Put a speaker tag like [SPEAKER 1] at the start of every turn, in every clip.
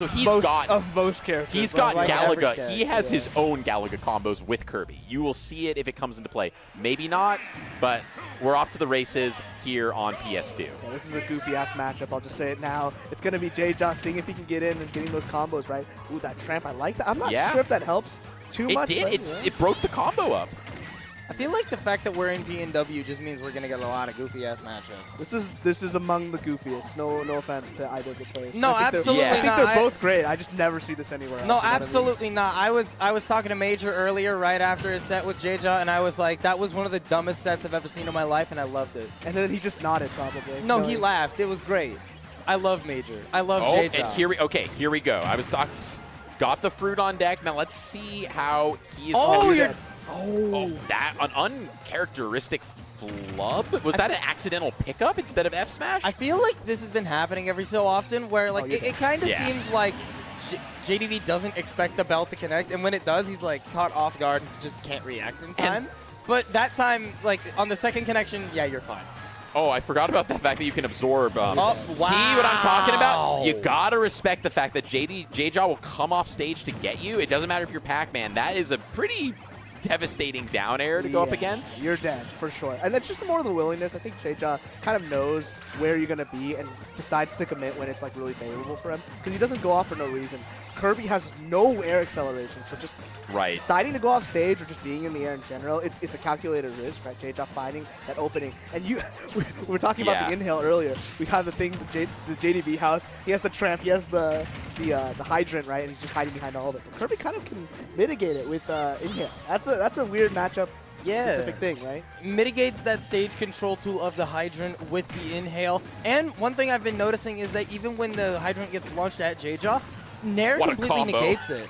[SPEAKER 1] So he's
[SPEAKER 2] most characters.
[SPEAKER 1] He's got
[SPEAKER 2] like
[SPEAKER 1] Galaga. He has his own Galaga combos with Kirby. You will see it if it comes into play. Maybe not, but we're off to the races here on PS2.
[SPEAKER 2] Yeah, this is a goofy-ass matchup. I'll just say it now. It's going to be JeJaJeJa seeing if he can get in and getting those combos right. Ooh, that tramp. I like that. I'm not sure if that helps too much.
[SPEAKER 1] It did. It broke the combo up.
[SPEAKER 3] I feel like the fact that we're in PNW just means we're gonna get a lot of goofy-ass matchups.
[SPEAKER 2] This is among the goofiest. No offense to either of the players.
[SPEAKER 3] No, absolutely not.
[SPEAKER 2] I think they're both great. I just never see this anywhere else.
[SPEAKER 3] No, absolutely not. I was talking to Major earlier right after his set with JeJaJeJa, and I was like, that was one of the dumbest sets I've ever seen in my life, and I loved it.
[SPEAKER 2] And then he just nodded probably.
[SPEAKER 3] No, he laughed. It was great. I love Major. I love JeJaJeJa.
[SPEAKER 1] And here we go. I was talking. Got the fruit on deck. Now let's see how he is. That an uncharacteristic flub? Was that an accidental pickup instead of F smash?
[SPEAKER 3] I feel like this has been happening every so often where like it kind of seems like JDV doesn't expect the bell to connect, and when it does, he's like caught off guard and just can't react in time. But that time, like on the second connection, yeah, you're fine.
[SPEAKER 1] Oh, I forgot about the fact that you can absorb. See what I'm talking about? You gotta respect the fact that JeJaJeJa will come off stage to get you. It doesn't matter if you're Pac-Man. That is a pretty devastating down air to go up against.
[SPEAKER 2] You're dead, for sure. And that's just more of the willingness. I think JeJaJeJa kind of knows where you're going to be and decides to commit when it's like really favorable for him. Because he doesn't go off for no reason. Kirby has no air acceleration, so just deciding to go off stage or just being in the air in general, it's a calculated risk, right? JeJaJeJa finding that opening. And we were talking about the inhale earlier. We have the thing, the JDV house. He has the tramp, he has the hydrant, right? And he's just hiding behind all of it. But Kirby kind of can mitigate it with inhale. That's a weird matchup. Specific thing, right?
[SPEAKER 3] Mitigates that stage control tool of the hydrant with the inhale. And one thing I've been noticing is that even when the hydrant gets launched at JeJaJeJa, Nair completely negates it.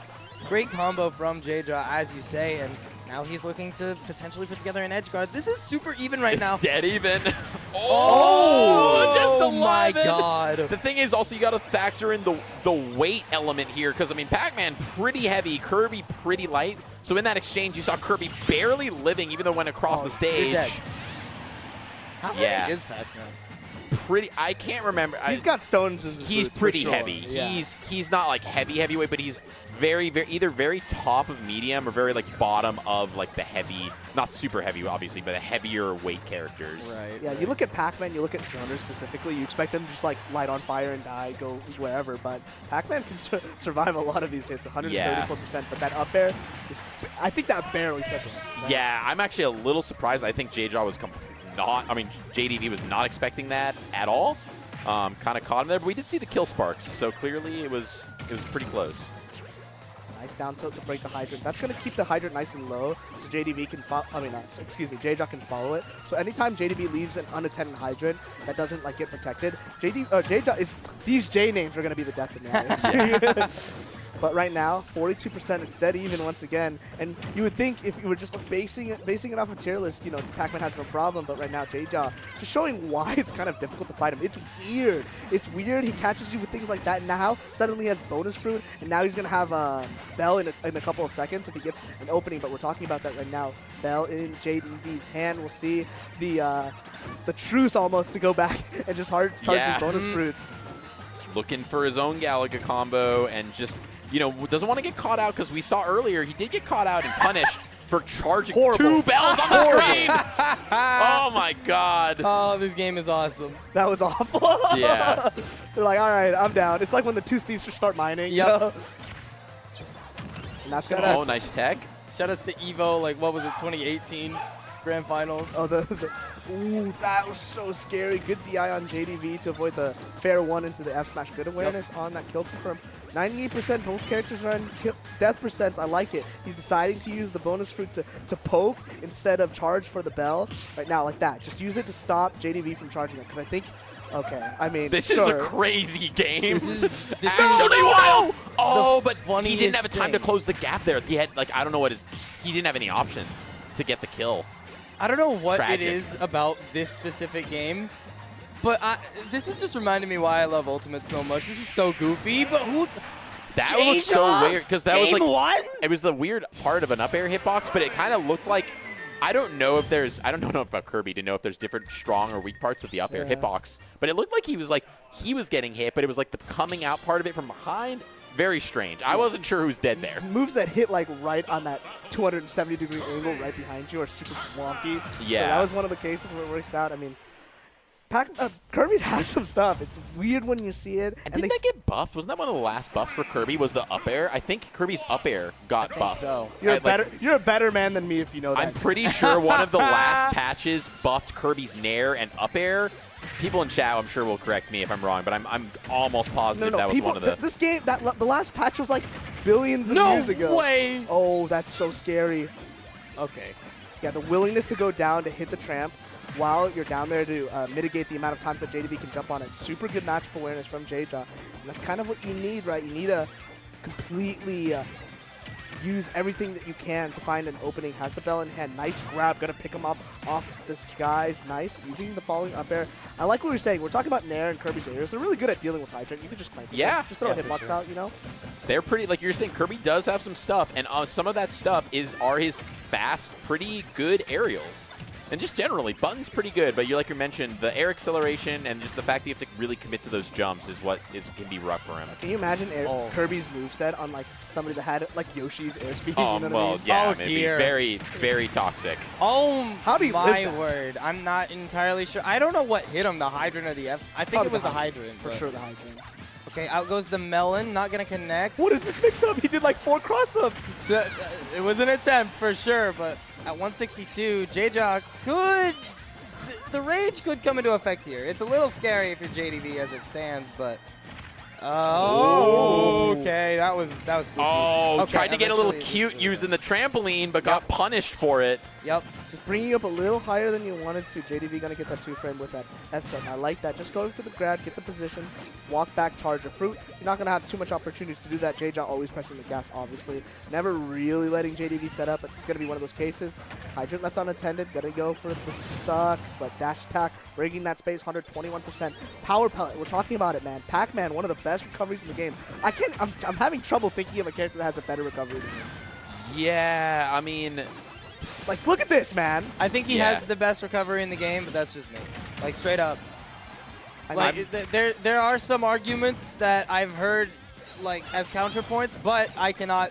[SPEAKER 3] Great combo from JeJaJeJa, as you say, and now he's looking to potentially put together an edge guard. This is super even right now.
[SPEAKER 1] Dead even.
[SPEAKER 3] Just 11. My God.
[SPEAKER 1] The thing is also you got to factor in the weight element here because, I mean, Pac-Man pretty heavy, Kirby pretty light. So in that exchange, you saw Kirby barely living even though it went across the stage.
[SPEAKER 3] Dead. How heavy is Pac-Man?
[SPEAKER 1] I can't remember.
[SPEAKER 2] He's got stones in his
[SPEAKER 1] He's
[SPEAKER 2] boots,
[SPEAKER 1] pretty
[SPEAKER 2] for sure.
[SPEAKER 1] heavy.
[SPEAKER 2] Yeah.
[SPEAKER 1] He's not like heavyweight, but he's either very top of medium or very like bottom of like the heavy, not super heavy obviously, but the heavier weight characters.
[SPEAKER 3] Right.
[SPEAKER 2] Yeah, you look at Pac-Man, you look at Zoner specifically, you expect them to just like light on fire and die, go wherever, but Pac-Man can survive a lot of these hits, 134%, but that up air, I think that barely took it. Right?
[SPEAKER 1] Yeah, I'm actually a little surprised. I think JeJaJeJa was JDV was not expecting that at all. Kind of caught him there, but we did see the kill sparks, so clearly it was pretty close.
[SPEAKER 2] Nice down tilt to break the hydrant. That's going to keep the hydrant nice and low, so JDV can JeJaJeJa can follow it. So anytime JDV leaves an unattended hydrant that doesn't like get protected, JeJaJeJa is, these J names are going to be the death of me. But right now, 42%, it's dead even once again. And you would think if you were just basing it off of tier list, you know, Pac-Man has no problem. But right now, JeJaJeJa just showing why it's kind of difficult to fight him. It's weird. It's weird. He catches you with things like that. Now, suddenly he has bonus fruit. And now he's going to have Bell in a couple of seconds if he gets an opening. But we're talking about that right now. Bell in JDV's hand. We'll see the truce almost to go back and just hard charge his bonus fruits.
[SPEAKER 1] Looking for his own Galaga combo and just, you know, doesn't want to get caught out because we saw earlier he did get caught out and punished for charging 2 bells on the screen. Oh my God.
[SPEAKER 3] Oh, this game is awesome.
[SPEAKER 2] That was awful.
[SPEAKER 1] Yeah.
[SPEAKER 2] They're like, all right, I'm down. It's like when the two Steves start mining.
[SPEAKER 3] Yep.
[SPEAKER 2] You know? And that's gonna
[SPEAKER 1] nice tech.
[SPEAKER 3] Shoutouts to Evo, like what was it, 2018 Grand Finals.
[SPEAKER 2] Oh, ooh, that was so scary. Good DI on JDV to avoid the fair one into the F smash. Good awareness on that kill confirm. 98% both characters are in death percents. I like it. He's deciding to use the bonus fruit to poke instead of charge for the bell. Right now, like that. Just use it to stop JDV from charging it. Because I think, okay, I mean,
[SPEAKER 1] this is a crazy game.
[SPEAKER 3] This is
[SPEAKER 1] actually wild. Oh, but he didn't have time to
[SPEAKER 3] thing.
[SPEAKER 1] close the gap there. He had, like, I don't know what he didn't have any option to get the kill.
[SPEAKER 3] I don't know what
[SPEAKER 1] Tragic.
[SPEAKER 3] it is about this specific game, but this is just reminding me why I love Ultimate so much. This is so goofy, but who?
[SPEAKER 1] That looked so weird because that was like
[SPEAKER 3] one?
[SPEAKER 1] It was the weird part of an up air hitbox, but it kind of looked like I don't know enough about Kirby to know if there's different strong or weak parts of the up air hitbox, but it looked like he was getting hit, but it was like the coming out part of it from behind. Very strange. I wasn't sure who's dead there.
[SPEAKER 2] Moves that hit like right on that 270-degree angle right behind you are super wonky.
[SPEAKER 1] Yeah.
[SPEAKER 2] So that was one of the cases where it works out. I mean, Kirby has some stuff. It's weird when you see it.
[SPEAKER 1] And didn't that get buffed? Wasn't that one of the last buffs for Kirby? Was the up air? I think Kirby's up air got buffed.
[SPEAKER 3] So.
[SPEAKER 2] You're a better man than me if you know that.
[SPEAKER 1] I'm pretty sure one of the last patches buffed Kirby's nair and up air. People in chat, I'm sure, will correct me if I'm wrong, but I'm almost positive that was
[SPEAKER 2] people,
[SPEAKER 1] one of the.
[SPEAKER 2] This game, the last patch was like billions of years ago.
[SPEAKER 3] No way!
[SPEAKER 2] Oh, that's so scary. Okay. Yeah, the willingness to go down to hit the tramp while you're down there to mitigate the amount of times that JDV can jump on it. Super good matchup awareness from JeJaJeJa. And that's kind of what you need, right? You need to completely use everything that you can to find an opening. Has the bell in hand. Nice grab. Gonna pick him up off the skies. Nice. Using the falling up air. I like what you're saying. We're talking about Nair and Kirby's areas. They're really good at dealing with Hydrant. You can just claim it.
[SPEAKER 1] Yeah.
[SPEAKER 2] Just throw a hitbox out, you know?
[SPEAKER 1] They're pretty, like you're saying, Kirby does have some stuff, and some of that stuff are his fast, pretty good aerials. And just generally, Button's pretty good, but like you mentioned, the air acceleration and just the fact that you have to really commit to those jumps is what can be rough for him.
[SPEAKER 2] Can you imagine Kirby's moveset on like somebody that had like Yoshi's airspeed?
[SPEAKER 1] Oh,
[SPEAKER 2] you know
[SPEAKER 1] well,
[SPEAKER 2] what I mean?
[SPEAKER 1] yeah,
[SPEAKER 3] Oh,
[SPEAKER 1] it'd be
[SPEAKER 3] dear.
[SPEAKER 1] very, very toxic.
[SPEAKER 3] Oh,
[SPEAKER 2] How do you live
[SPEAKER 3] my
[SPEAKER 2] that?
[SPEAKER 3] word. I'm not entirely sure. I don't know what hit him, the Hydrant or the F. I think
[SPEAKER 2] Probably
[SPEAKER 3] it was
[SPEAKER 2] the
[SPEAKER 3] the Hydrant.
[SPEAKER 2] For
[SPEAKER 3] but-
[SPEAKER 2] sure, the Hydrant.
[SPEAKER 3] Okay, out goes the Melon. Not going to connect.
[SPEAKER 2] What is this mix-up? He did like 4 cross-ups.
[SPEAKER 3] It was an attempt for sure, but at 162, JeJaJeJa could... The rage could come into effect here. It's a little scary if you're JDV as it stands, but... Oh, okay. That was spooky.
[SPEAKER 1] Oh,
[SPEAKER 3] Okay,
[SPEAKER 1] tried to get a little
[SPEAKER 3] eventually
[SPEAKER 1] cute using the trampoline, but got punished for it.
[SPEAKER 3] Yep.
[SPEAKER 2] Just bringing you up a little higher than you wanted to. JDV gonna get that 2-frame with that F-tilt. I like that. Just go for the grab, get the position, walk back, charge your fruit. You're not gonna have too much opportunities to do that. JeJaJeJa always pressing the gas, obviously. Never really letting JDV set up, but it's gonna be one of those cases. Hydrant left unattended, gonna go for the suck, but dash attack, breaking that space, 121%. Power pellet, we're talking about it, man. Pac-Man, one of the best recoveries in the game. I'm having trouble thinking of a character that has a better recovery than him.
[SPEAKER 1] Yeah, I mean...
[SPEAKER 2] Like, look at this, man.
[SPEAKER 3] I think he has the best recovery in the game, but that's just me. Like, straight up. Like, there are some arguments that I've heard, like, as counterpoints, but I cannot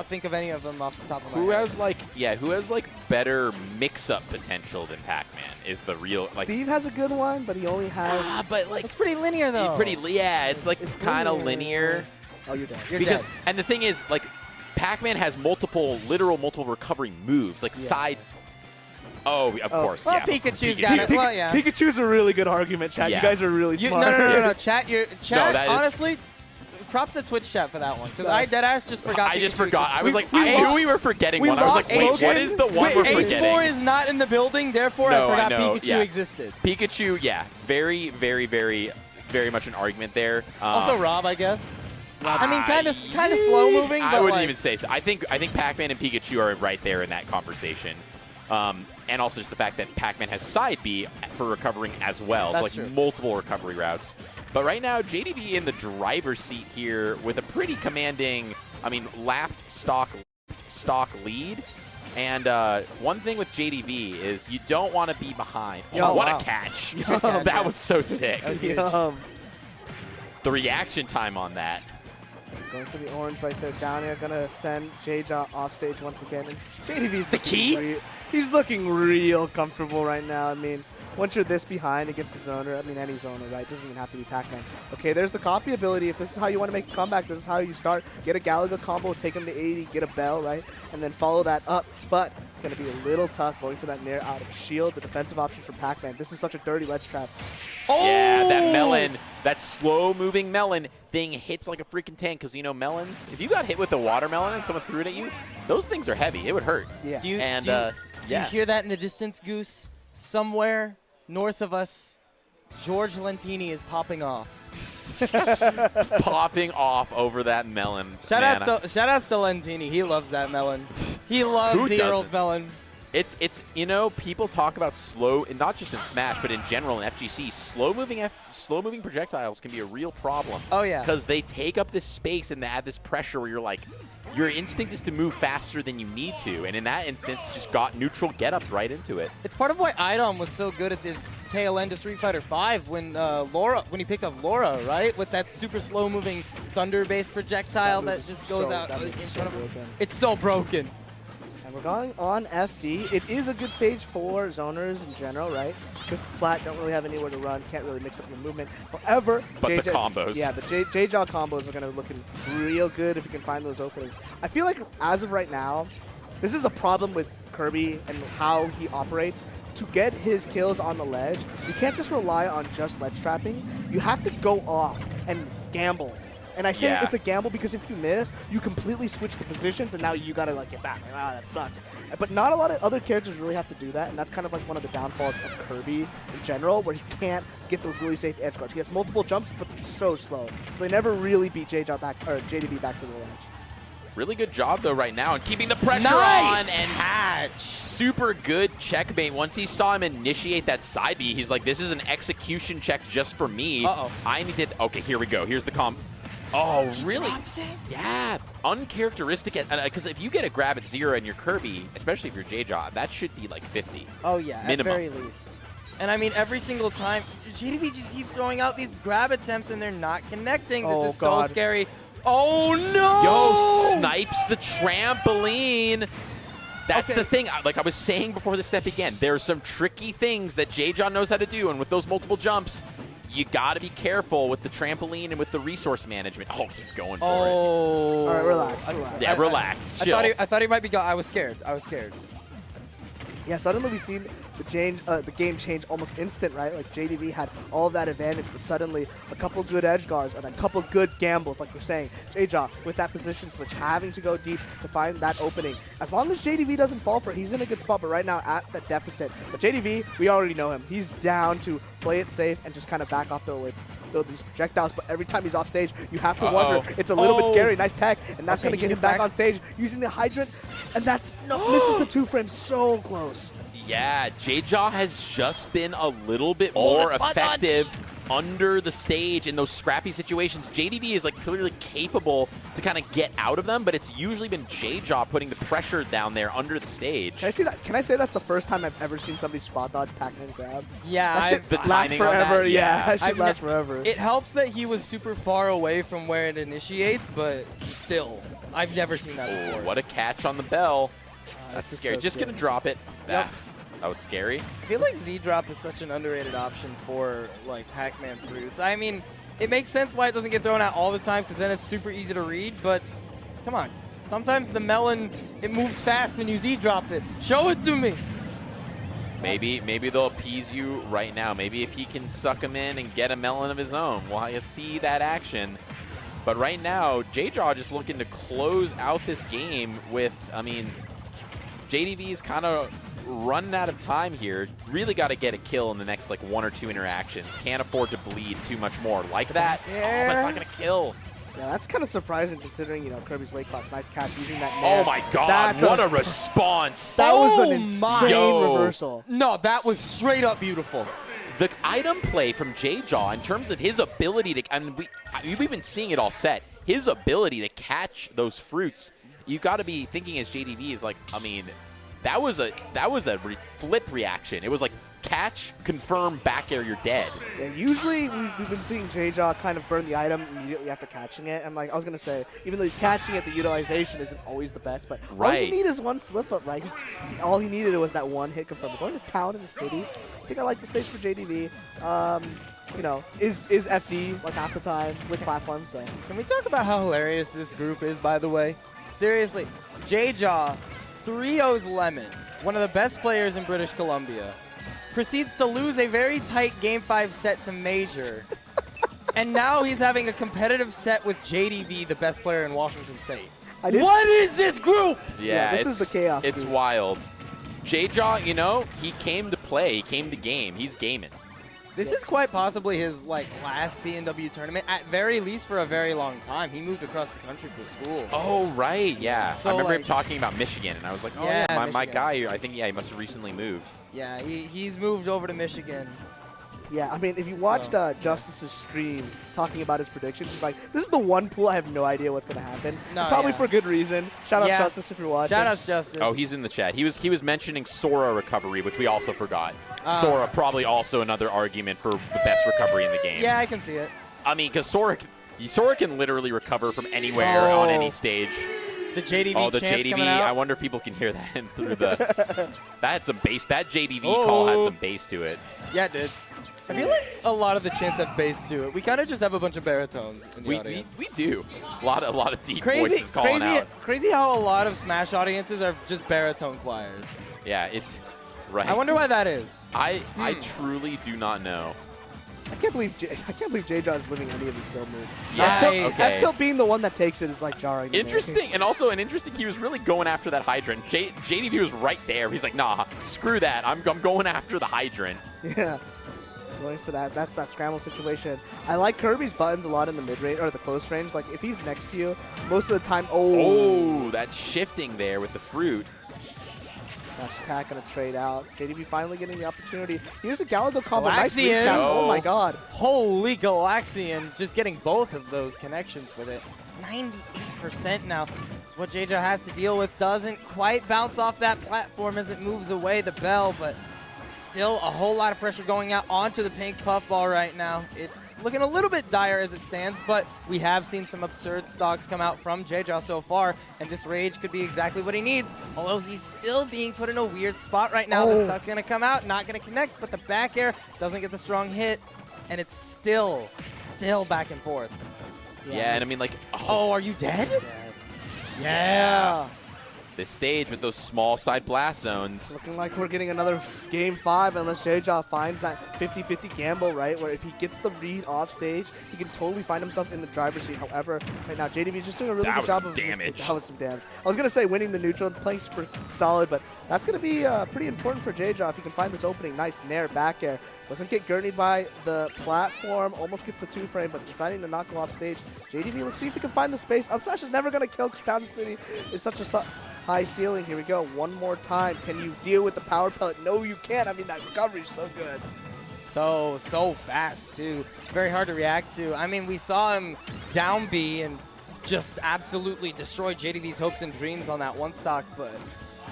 [SPEAKER 3] think of any of them off the top of my head.
[SPEAKER 1] Who has better mix-up potential than Pac-Man is the real, like...
[SPEAKER 2] Steve has a good one, but he only has...
[SPEAKER 1] but, like...
[SPEAKER 3] It's pretty linear, though.
[SPEAKER 1] It's, like, kind of linear.
[SPEAKER 2] Oh, you're dead.
[SPEAKER 3] You're
[SPEAKER 1] Because,
[SPEAKER 3] dead.
[SPEAKER 1] and the thing is, like, Pac-Man has multiple recovery moves, like side... Oh, of course,
[SPEAKER 3] Well,
[SPEAKER 1] yeah.
[SPEAKER 3] Pikachu's got it. Well, yeah.
[SPEAKER 2] Pikachu's a really good argument, chat.
[SPEAKER 1] Yeah.
[SPEAKER 2] You guys are really smart.
[SPEAKER 3] No. Chat,
[SPEAKER 1] that is-
[SPEAKER 3] honestly, props to Twitch chat for that one. Because I deadass just forgot
[SPEAKER 1] I just
[SPEAKER 3] Pikachu
[SPEAKER 1] forgot.
[SPEAKER 3] existed.
[SPEAKER 1] I was like,
[SPEAKER 2] we
[SPEAKER 1] I
[SPEAKER 2] lost-
[SPEAKER 1] knew we were forgetting
[SPEAKER 2] we
[SPEAKER 1] one. I was like,
[SPEAKER 2] lost
[SPEAKER 1] wait, what
[SPEAKER 2] Logan.
[SPEAKER 1] is the one we're forgetting?
[SPEAKER 3] H4 is not in the building, therefore
[SPEAKER 1] No,
[SPEAKER 3] I forgot
[SPEAKER 1] I know,
[SPEAKER 3] Pikachu
[SPEAKER 1] yeah.
[SPEAKER 3] existed.
[SPEAKER 1] Pikachu, yeah. Very, very, very, very much an argument there.
[SPEAKER 3] Also Rob, I guess. I mean, kind of slow moving. But
[SPEAKER 1] I wouldn't
[SPEAKER 3] like,
[SPEAKER 1] even say so. I think Pac-Man and Pikachu are right there in that conversation. And also just the fact that Pac-Man has side B for recovering as well.
[SPEAKER 3] That's
[SPEAKER 1] so
[SPEAKER 3] true.
[SPEAKER 1] Multiple recovery routes. But right now, JDV in the driver's seat here with a pretty commanding, lapped stock lead. And one thing with JDV is you don't want to be behind.
[SPEAKER 2] Yo,
[SPEAKER 1] what
[SPEAKER 2] wow.
[SPEAKER 1] a catch.
[SPEAKER 3] catch.
[SPEAKER 1] That was so sick.
[SPEAKER 3] That was huge.
[SPEAKER 1] The reaction time on that.
[SPEAKER 2] Going for the orange right there. Down here, gonna send JeJaJeJa off stage once again. And JDV's
[SPEAKER 1] The key?
[SPEAKER 2] He's looking real comfortable right now. I mean, once you're this behind against the zoner, any zoner, right? Doesn't even have to be Pac-Man. Okay, there's the copy ability. If this is how you want to make a comeback, this is how you start. Get a Galaga combo, take him to 80, get a bell, right? And then follow that up. But it's going to be a little tough going for that Nair out of shield. The defensive options for Pac-Man. This is such a dirty ledge trap.
[SPEAKER 3] Oh!
[SPEAKER 1] Yeah, that melon, that slow-moving melon thing hits like a freaking tank because, melons, if you got hit with a watermelon and someone threw it at you, those things are heavy. It would hurt.
[SPEAKER 2] Yeah.
[SPEAKER 3] Do you
[SPEAKER 1] Yeah.
[SPEAKER 3] hear that in the distance, Goose? Somewhere north of us, George Lentini is popping off.
[SPEAKER 1] Popping off over that melon.
[SPEAKER 3] Shout outs to Lentini. He loves that melon. He loves
[SPEAKER 1] Who
[SPEAKER 3] the
[SPEAKER 1] doesn't?
[SPEAKER 3] Earl's melon.
[SPEAKER 1] It's people talk about slow, and not just in Smash, but in general in FGC, slow-moving projectiles can be a real problem.
[SPEAKER 3] Oh, yeah.
[SPEAKER 1] Because they take up this space and they add this pressure where you're like, your instinct is to move faster than you need to, and in that instance, just got neutral get-up right into it.
[SPEAKER 3] It's part of why Idom was so good at the tail end of Street Fighter V when he picked up Laura, right? With that super slow-moving thunder-based projectile that just goes out in front of him. It's so broken.
[SPEAKER 2] And we're going on FD. It is a good stage for zoners in general, right? Because it's flat, don't really have anywhere to run, can't really mix up your movement. However,
[SPEAKER 1] but the combos.
[SPEAKER 2] Yeah, the JeJaJeJa combos are going to be looking real good if you can find those openings. I feel like as of right now, this is a problem with Kirby and how he operates. To get his kills on the ledge, you can't just rely on just ledge trapping. You have to go off and gamble. And I say it's a gamble because if you miss, you completely switch the positions, and now you gotta like get back. Like, that sucks. But not a lot of other characters really have to do that, and that's kind of like one of the downfalls of Kirby in general, where he can't get those really safe edge guards. He has multiple jumps, but they're so slow, so they never really beat JeJaJeJa back or JDV back to the ledge.
[SPEAKER 1] Really good job though right now and keeping the pressure on and hatch. Super good checkmate. Once he saw him initiate that side B, he's like, this is an execution check just for me. I need to. Okay, here we go. Here's the comp. Oh, really? Yeah, uncharacteristic. Because if you get a grab at 0 and you're Kirby, especially if you're JeJaJeJa, that should be like 50.
[SPEAKER 3] Oh yeah,
[SPEAKER 1] minimum.
[SPEAKER 3] At very least. And I mean, every single time, JDV just keeps throwing out these grab attempts and they're not connecting. This is so scary. Oh no!
[SPEAKER 1] Yo, snipes the trampoline. That's the thing. Like I was saying before the step began, there's some tricky things that JeJaJeJa knows how to do, and with those multiple jumps, you got to be careful with the trampoline and with the resource management. Oh, he's going for it.
[SPEAKER 2] All right, relax.
[SPEAKER 1] Yeah, relax. Chill.
[SPEAKER 3] I thought he might be gone. I was scared.
[SPEAKER 2] Yeah, suddenly we've seen the game change almost instant, right? Like JDV had all of that advantage, but suddenly a couple good edge guards and a couple good gambles, like you're saying. JeJaJeJa with that position switch, having to go deep to find that opening. As long as JDV doesn't fall for it, he's in a good spot, but right now at that deficit. But JDV, we already know him. He's down to play it safe and just kind of back off throw these projectiles, but every time he's off stage, you have to wonder. It's a little bit scary. Nice tech, and that's going to get him back on stage using the hydrant, and that's misses the 2 frames so close.
[SPEAKER 1] Yeah, JeJaJeJa has just been a little bit more effective under the stage in those scrappy situations. JDV is like clearly capable to kind of get out of them, but it's usually been JeJaJeJa putting the pressure down there under the stage.
[SPEAKER 2] Can I see that? Can I say that's the first time I've ever seen somebody spot dodge Pac-Man grab?
[SPEAKER 3] Yeah,
[SPEAKER 2] that shit
[SPEAKER 1] the
[SPEAKER 2] lasts forever. Yeah, that shit lasts forever.
[SPEAKER 3] It helps that he was super far away from where it initiates, but still, I've never seen that before.
[SPEAKER 1] What a catch on the bell. That's scary.
[SPEAKER 2] So
[SPEAKER 1] just
[SPEAKER 2] scary.
[SPEAKER 1] gonna drop it. That was scary.
[SPEAKER 3] I feel like Z-Drop is such an underrated option for like Pac-Man fruits. I mean, it makes sense why it doesn't get thrown out all the time because then it's super easy to read, but come on. Sometimes the melon, it moves fast when you Z-Drop it. Show it to me.
[SPEAKER 1] Maybe they'll appease you right now. Maybe if he can suck him in and get a melon of his own, we'll see that action. But right now, JeJaJeJa just looking to close out this game with, I mean, JDV is kind of running out of time here. Really got to get a kill in the next like 1 or 2 interactions. Can't afford to bleed too much more. Like that.
[SPEAKER 2] Yeah.
[SPEAKER 1] Oh, but it's not going to kill.
[SPEAKER 2] Yeah, that's kind of surprising considering, you know, Kirby's weight class. Nice catch using that
[SPEAKER 1] Oh my god, what a response.
[SPEAKER 2] That was an insane reversal.
[SPEAKER 3] No, that was straight up beautiful.
[SPEAKER 1] The item play from JeJaJeJa in terms of his ability to, I mean, we've been seeing it all set. His ability to catch those fruits, you got to be thinking as JDV is like, I mean, that was a flip reaction. It was like catch, confirm, back air, you're dead.
[SPEAKER 2] Yeah, usually we've been seeing JeJaJeJa kind of burn the item immediately after catching it. And like I was gonna say, even though he's catching it, the utilization isn't always the best. But all you need is one slip up, right? All he needed was that one hit confirm. Going to town in the city. I think I like the stage for JDV. You know, is FD like half the time with platforms. So
[SPEAKER 3] can we talk about how hilarious this group is? By the way, seriously, JeJaJeJa 3-0's Lemon, one of the best players in British Columbia, proceeds to lose a very tight Game 5 set to Major. And now he's having a competitive set with JDV, the best player in Washington State. What is this group?
[SPEAKER 1] Yeah,
[SPEAKER 2] this is the chaos
[SPEAKER 1] It's
[SPEAKER 2] group.
[SPEAKER 1] wild. JeJaJeJa, you know, he came to play. He came to game. He's gaming.
[SPEAKER 3] This is quite possibly his last B&W tournament, at very least for a very long time. He moved across the country for school.
[SPEAKER 1] Oh, right, yeah.
[SPEAKER 3] So,
[SPEAKER 1] I remember him talking about Michigan, and I was like, oh, yeah, my guy, I think, he must have recently moved.
[SPEAKER 3] Yeah, he's moved over to Michigan.
[SPEAKER 2] Yeah, I mean, if you watched Justice's stream talking about his predictions, he's like, this is the one pool I have no idea what's going to happen.
[SPEAKER 3] No,
[SPEAKER 2] probably for good reason. Shout out Justice if you're watching.
[SPEAKER 3] Shout out Justice.
[SPEAKER 1] Oh, he's in the chat. He was mentioning Sora recovery, which we also forgot. Sora, probably also another argument for the best recovery in the game.
[SPEAKER 3] Yeah, I can see it.
[SPEAKER 1] I mean, because Sora, Sora can literally recover from anywhere on any stage.
[SPEAKER 3] The JDV
[SPEAKER 1] Oh, the
[SPEAKER 3] chants
[SPEAKER 1] JDV.
[SPEAKER 3] coming out.
[SPEAKER 1] I wonder if people can hear that in through the. That had some bass. That JDV call had some bass to it.
[SPEAKER 3] Yeah, it did. I feel like a lot of the chants have bass to it. We kind of just have a bunch of baritones in the audience.
[SPEAKER 1] We do. A lot of deep voices calling out.
[SPEAKER 3] Crazy how a lot of Smash audiences are just baritone choirs.
[SPEAKER 1] Yeah, it's right.
[SPEAKER 3] I wonder why that is.
[SPEAKER 1] I truly do not know.
[SPEAKER 2] I can't believe JeJaJeJa is living any of these build moves.
[SPEAKER 1] Yeah,
[SPEAKER 2] That tilt being the one that takes it is like jarring.
[SPEAKER 1] Interesting, and also he was really going after that hydrant. JDV was right there. He's like, nah, screw that. I'm going after the hydrant.
[SPEAKER 2] Yeah. Going for that. That's that scramble situation. I like Kirby's buttons a lot in the mid-range, or the close range. Like, if he's next to you, most of the time,
[SPEAKER 1] Oh, that's shifting there with the fruit.
[SPEAKER 2] Dash attack gonna trade out. JDV finally getting the opportunity. Here's a Galago combo. Nice
[SPEAKER 3] Galaxian.
[SPEAKER 2] recap. Oh my god.
[SPEAKER 3] Holy Galaxian, just getting both of those connections with it. 98% now. It's what JeJa has to deal with. Doesn't quite bounce off that platform as it moves away the bell, but still a whole lot of pressure going out onto the pink puffball right now. It's looking a little bit dire as it stands, but we have seen some absurd stocks come out from JeJa so far, and this rage could be exactly what he needs, although he's still being put in a weird spot right now. The suck gonna come out, not gonna connect, but the back air doesn't get the strong hit, and it's still back and forth.
[SPEAKER 1] Yeah, and I mean, like,
[SPEAKER 3] oh, are you dead? Yeah.
[SPEAKER 1] This stage with those small side blast zones.
[SPEAKER 2] Looking like we're getting another game 5 unless JeJa finds that 50-50 gamble, right? Where if he gets the read off stage, he can totally find himself in the driver's seat. However, right now, JDV is just doing a really good job of
[SPEAKER 1] damage.
[SPEAKER 2] That was some damage. I was going to say winning the neutral and playing super solid, but that's going to be pretty important for JeJa if he can find this opening. Nice nair back air. Doesn't get gurneyed by the platform. Almost gets the 2-frame, but deciding to not go off stage. JDV, let's see if he can find the space. Up smash is never going to kill Town City. It's such a high ceiling. Here we go. One more time. Can you deal with the power pellet? No, you can't. I mean, that recovery is so good.
[SPEAKER 3] So fast, too. Very hard to react to. I mean, we saw him down B and just absolutely destroy JDV's hopes and dreams on that one stock, but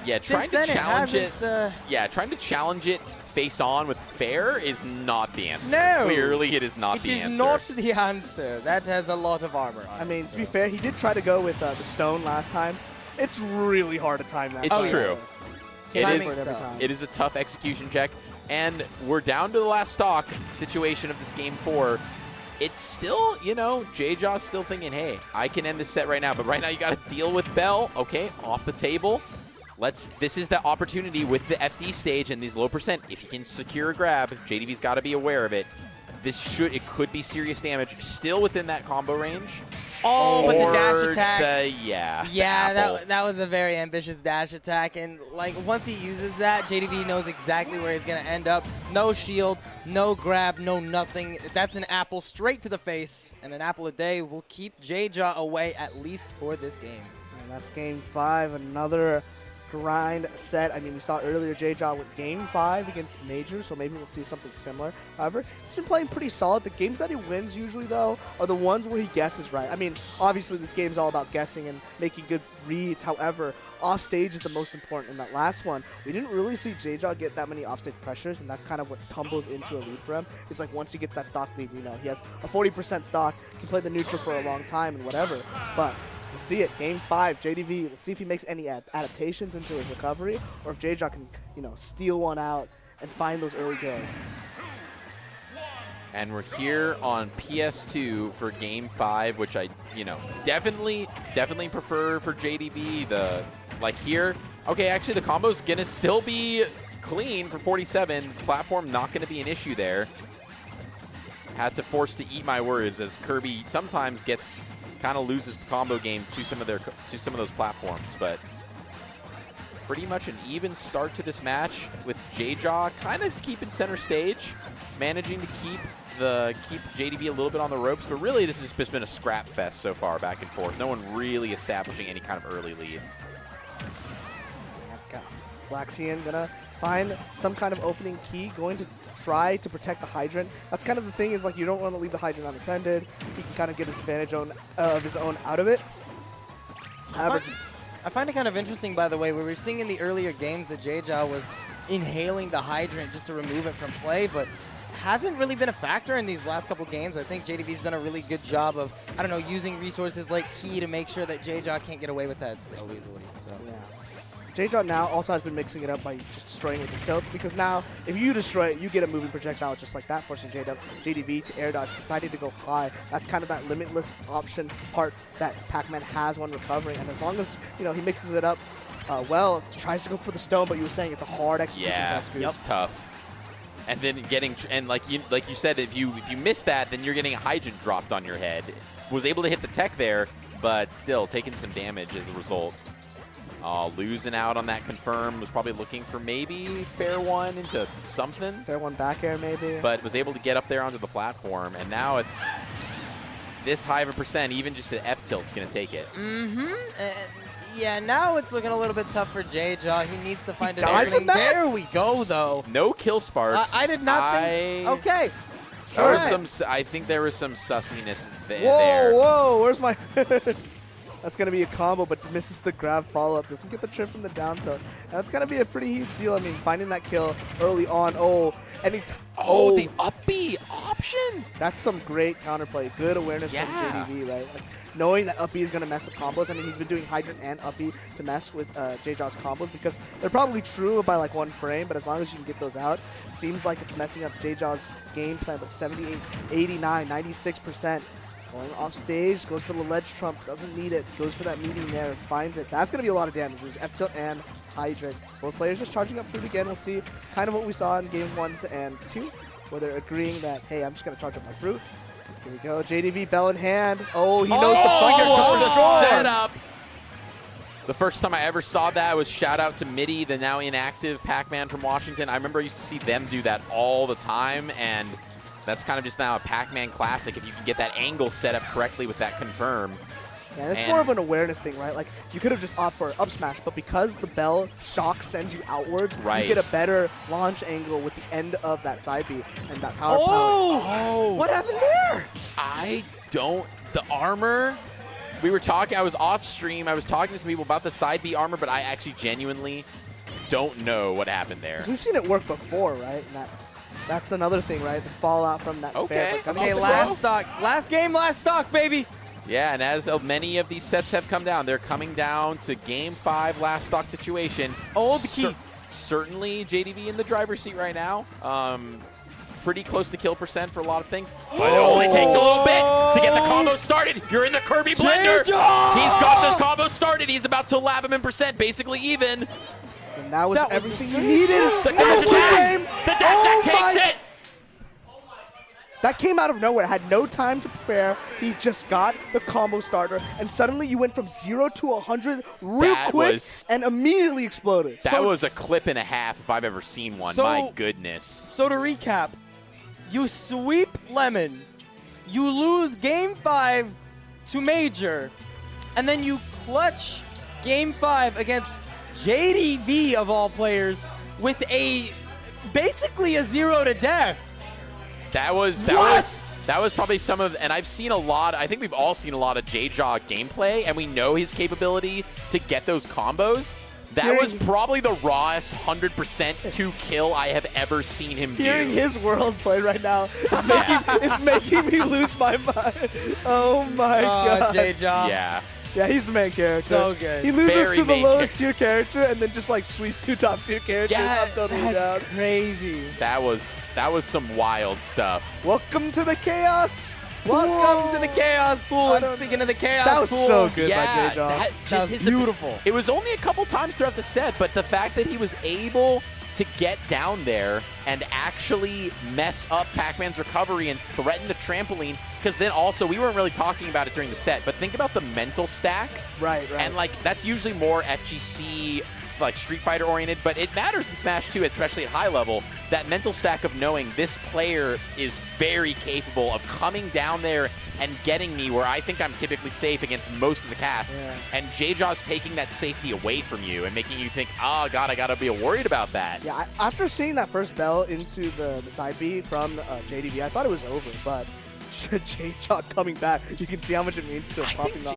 [SPEAKER 1] yeah, trying to challenge it. Yeah, trying to challenge it face on with fair is not the answer.
[SPEAKER 3] No.
[SPEAKER 1] Clearly, it is not the answer.
[SPEAKER 3] It is not the answer. That has a lot of armor on it.
[SPEAKER 2] I mean, to be fair, he did try to go with the stone last time. It's really hard to time that.
[SPEAKER 1] It's true.
[SPEAKER 2] Yeah.
[SPEAKER 1] It is a tough execution check. And we're down to the last stock situation of this game 4. It's still, you know, JeJa's still thinking, hey, I can end this set right now. But right now you got to deal with Bell. Okay, off the table. This is the opportunity with the FD stage and these low percent. If he can secure a grab, JDV's got to be aware of it. It could be serious damage. Still within that combo range.
[SPEAKER 3] Oh, but the dash attack.
[SPEAKER 1] Yeah,
[SPEAKER 3] that was a very ambitious dash attack. And like once he uses that, JDV knows exactly where he's going to end up. No shield, no grab, no nothing. That's an apple straight to the face. And an apple a day will keep JeJa away at least for this game.
[SPEAKER 2] And that's game 5. Another grind set. I mean, we saw earlier JeJa with game 5 against Major, so maybe we'll see something similar. However, he's been playing pretty solid. The games that he wins usually, though, are the ones where he guesses right. I mean, obviously this game's all about guessing and making good reads. However, off stage is the most important. In that last one, we didn't really see JeJa get that many offstage pressures, and that's kind of what tumbles into a lead for him. It's like once he gets that stock lead, you know, he has a 40% stock, can play the neutral for a long time and whatever. But we'll see it. Game 5, JDV. Let's see if he makes any adaptations into his recovery, or if JeJa can, you know, steal one out and find those early kills.
[SPEAKER 1] And we're here on PS2 for Game 5, which I, you know, definitely prefer for JDV. Here, okay, actually the combo's gonna still be clean for 47. Platform not gonna be an issue there. Had to force to eat my words as Kirby sometimes kind of loses the combo game to some of those platforms, but pretty much an even start to this match with JeJa kind of keeping center stage, managing to keep JDV a little bit on the ropes, but really this has just been a scrap fest so far, back and forth. No one really establishing any kind of early lead.
[SPEAKER 2] Galaxian gonna find some kind of opening key, going to try to protect the hydrant. That's kind of the thing, is like you don't want to leave the hydrant unattended. He can kind of get his advantage of his own out of it.
[SPEAKER 3] I find it kind of interesting, by the way, where we're seeing in the earlier games that JeJa was inhaling the hydrant just to remove it from play, but hasn't really been a factor in these last couple games. I think JDV's done a really good job of, I don't know, using resources like Key to make sure that JeJaJeJa can't get away with that so easily. So
[SPEAKER 2] yeah. JeJaJeJa now also has been mixing it up by just destroying with the stilts, because now if you destroy it, you get a moving projectile just like that, forcing JDV to air dodge, deciding to go high. That's kind of that limitless option part that Pac-Man has when recovering, and as long as he mixes it up well, tries to go for the stone, but you were saying it's a hard execution test.
[SPEAKER 1] Yeah, it's tough. And then like you said, if you miss that, then you're getting a hydrant dropped on your head. Was able to hit the tech there, but still taking some damage as a result. Losing out on that confirm, was probably looking for maybe fair one into something.
[SPEAKER 2] Fair one back air maybe.
[SPEAKER 1] But was able to get up there onto the platform, and now at this high of a percent, even just an F tilt's going to take it.
[SPEAKER 3] Yeah, now it's looking a little bit tough for JeJaJeJa. He needs to find an
[SPEAKER 2] opening.
[SPEAKER 3] There we go, though.
[SPEAKER 1] No kill sparks.
[SPEAKER 3] I did not think. Okay.
[SPEAKER 1] There was I think there was some sussiness there.
[SPEAKER 2] Whoa, where's my... That's going to be a combo, but misses the grab follow-up. Doesn't get the trip from the down tilt. That's going to be a pretty huge deal. I mean, finding that kill early on.
[SPEAKER 1] The up B option.
[SPEAKER 2] That's some great counterplay. Good awareness from JDV, right? Like, knowing that up B is going to mess with combos. I mean, he's been doing hydrant and up B to mess with JeJaJeJa's combos, because they're probably true by like 1 frame, but as long as you can get those out, it seems like it's messing up JeJaJa's game plan. But 78, 89, 96%. Going off stage, goes for the ledge trump, doesn't need it, goes for that meeting there, finds it. That's going to be a lot of damage. There's F tilt and hydrant. Both players just charging up fruit again. We'll see kind of what we saw in game 1 and 2, where they're agreeing that, hey, I'm just going to charge up my fruit. Here we go, JDV, bell in hand. Oh, he knows the
[SPEAKER 1] setup. The first time I ever saw that was shout out to Mitty, the now inactive Pac-Man from Washington. I remember I used to see them do that all the time, and that's kind of just now a Pac-Man classic if you can get that angle set up correctly with that confirm.
[SPEAKER 2] Yeah, it's more of an awareness thing, right? Like, you could have just opted for up smash, but because the bell shock sends you outwards, you get a better launch angle with the end of that side B and that power power.
[SPEAKER 3] What happened there?
[SPEAKER 1] The armor, we were talking, I was off stream, I was talking to some people about the side B armor, but I actually genuinely don't know what happened there.
[SPEAKER 2] Because we've seen it work before, right? And that's another thing, right? The fallout from that.
[SPEAKER 1] Okay,
[SPEAKER 3] last stock. Last game, last stock, baby.
[SPEAKER 1] Yeah, and as many of these sets have come down, they're coming down to game 5 last stock situation.
[SPEAKER 3] The key.
[SPEAKER 1] Certainly JDV in the driver's seat right now. Pretty close to kill percent for a lot of things. But it only takes a little bit to get the combo started. You're in the Kirby blender. He's got this combo started. He's about to lap him in percent, basically even.
[SPEAKER 2] And that was everything you needed.
[SPEAKER 1] The dash attack! The dash attack takes it!
[SPEAKER 2] That came out of nowhere. Had no time to prepare. He just got the combo starter, and suddenly you went from 0 to 100 real quick and immediately exploded.
[SPEAKER 1] That was a clip and a half if I've ever seen one. My goodness.
[SPEAKER 3] So to recap, you sweep Lemon, you lose game 5 to Major, and then you clutch game 5 against JDV of all players with basically a 0 to death.
[SPEAKER 1] That was probably some of, and I've seen a lot, I think we've all seen a lot of JeJaJeJa gameplay, and we know his capability to get those combos. That was probably the rawest 100% to kill I have ever seen him do.
[SPEAKER 2] Hearing his world play right now is making me lose my mind. Oh my god.
[SPEAKER 3] JeJaJeJa.
[SPEAKER 1] Yeah.
[SPEAKER 2] Yeah, he's the main character.
[SPEAKER 3] So good.
[SPEAKER 2] He loses to the lowest tier character and then just like sweeps 2 top tier characters.
[SPEAKER 3] Yeah,
[SPEAKER 2] I'm totally down.
[SPEAKER 3] Crazy.
[SPEAKER 1] That was some wild stuff.
[SPEAKER 2] Welcome to the chaos.
[SPEAKER 3] Welcome to the chaos pool. And speaking of the chaos pool,
[SPEAKER 2] that was so good by JeJaJeJa.
[SPEAKER 3] That was beautiful.
[SPEAKER 1] It was only a couple times throughout the set, but the fact that he was able to get down there and actually mess up Pac-Man's recovery and threaten the trampoline, because then also, we weren't really talking about it during the set, but think about the mental stack.
[SPEAKER 2] Right.
[SPEAKER 1] And like, that's usually more FGC, like Street Fighter oriented, but it matters in Smash 2, especially at high level, that mental stack of knowing this player is very capable of coming down there and getting me where I think I'm typically safe against most of the cast.
[SPEAKER 2] Yeah.
[SPEAKER 1] And JeJaJeJa's taking that safety away from you and making you think, oh god, I gotta be worried about that.
[SPEAKER 2] Yeah, after seeing that first bell into the side B from JDV, I thought it was over, but JeJaJeJa coming back, you can see how much it means to him popping off.